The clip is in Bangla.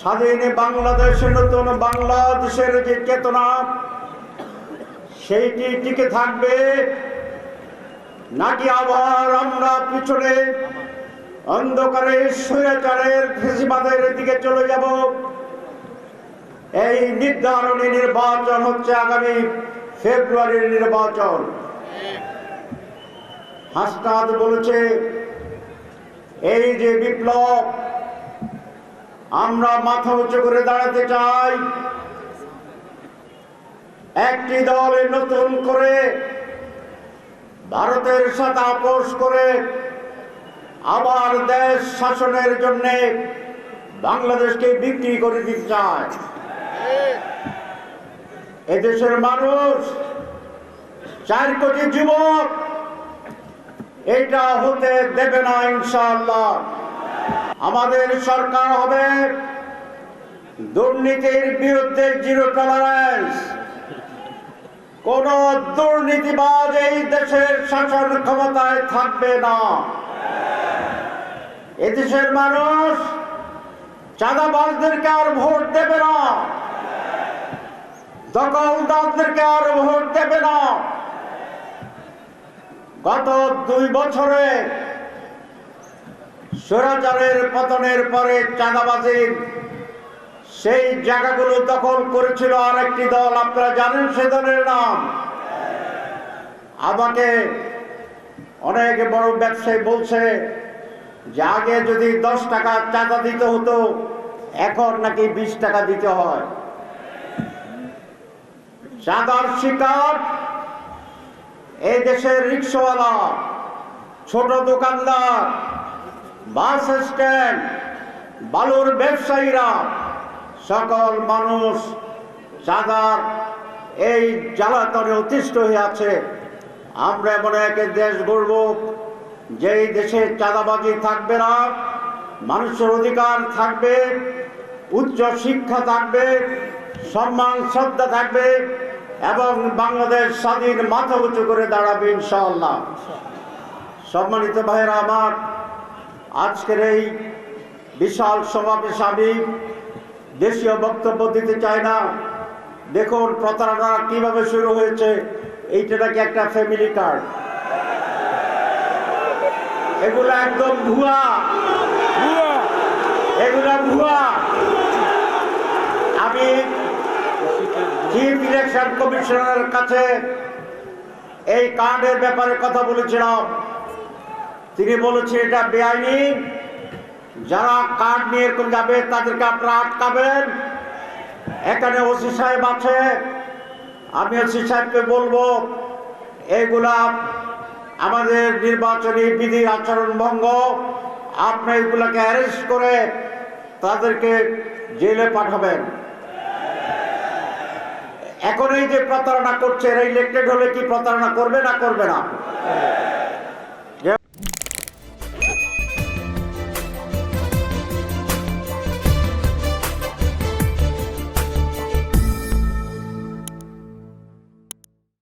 স্বাধীন বাংলাদেশের নতুন বাংলাদেশের যে চেতনা সেইটি টিকে থাকবে, নাকি আবার আমরা পিছনে অন্ধকারে স্বৈরাচারের ফ্যাসিবাদের দিকে চলে যাব? এই নির্ধারণী নির্বাচন হচ্ছে আগামী ফেব্রুয়ারির নির্বাচন। হাসনাত বলেছে এই যে বিপ্লব, আমরা মাথা উঁচু করে দাঁড়াতে চাই। একটি দল নতুন করে ভারতের সাথে আপোষ করে আবার দেশ শাসনের জন্য বাংলাদেশকে বিক্রি করে দিতে চায়। এদেশের মানুষ 4 কোটি যুবক এটা হতে দেবে না ইনশাআল্লাহ। আমাদের সরকার হবে দুর্নীতির বিরুদ্ধে জিরো টলারেন্স। কোন দুর্নীতিবাজ এই দেশের শাসন ক্ষমতায় থাকবে না। এদেশের মানুষ চাঁদাবাজদেরকে আর ভোট দেবে না, দখলদারদেরকে আর ভোট দেবে না। গত 2 বছরে স্বৈরাচারের পতনের পরে চাঁদাবাজির সেই জায়গাগুলো দখল করেছিল আরেকটি দল, আপনারা জানেন সে দলের নাম। আমাকে অনেক বড় ব্যবসায়ী বলছে যে আগে যদি 10 টাকা চাঁদা দিতে হতো, এখন নাকি 20 টাকা দিতে হয়। চাঁদার শিকার এই দেশের রিক্সাওয়ালা, ছোট দোকানদার, বাস স্ট্যান্ড, বালুর ব্যবসায়ীরা, সকল মানুষ চাঁদার এই জ্বালাতনে অতিষ্ঠ হয়ে আছে। আমরা এমন এক দেশ গড়ব যেই দেশে চাঁদাবাজি থাকবে না, মানুষের অধিকার থাকবে, উচ্চ শিক্ষা থাকবে, সম্মান শ্রদ্ধা থাকবে এবং বাংলাদেশ স্বাধীন মাথা উঁচু করে দাঁড়াবে ইনশাআল্লাহ। সম্মানিত ভাইয়েরা আমার, আজকের এই বিশাল সমাবেশ আমি দেশীয় বক্তব্য দিতে চাই না। দেখুন প্রতারণা কিভাবে শুরু হয়েছে। এইটা নাকি একটা ফ্যামিলি কার্ড, এগুলো একদম ভুয়া, এগুলো ভুয়া। আমি চিফ ইলেকশন কমিশনারের কাছে এই কার্ডের ব্যাপারে কথা বলেছিলাম। তিনি বলেছেন এটা বেআইনি, যারা কার্ড নিয়ে এরকম যাবে তাদেরকে আপনারা আটকাবেন। এখানে ওসি সাহেব আছে, আমি ওসি সাহেবকে বলবো এইগুলা আমাদের নির্বাচনী বিধি আচরণ ভঙ্গ, আপনি এগুলাকে অ্যারেস্ট করে তাদেরকে জেলে পাঠাবেন। এখন এই যে প্রতারণা করছে, এরা ইলেক্টেড হলে কি প্রতারণা করবে না করবে না?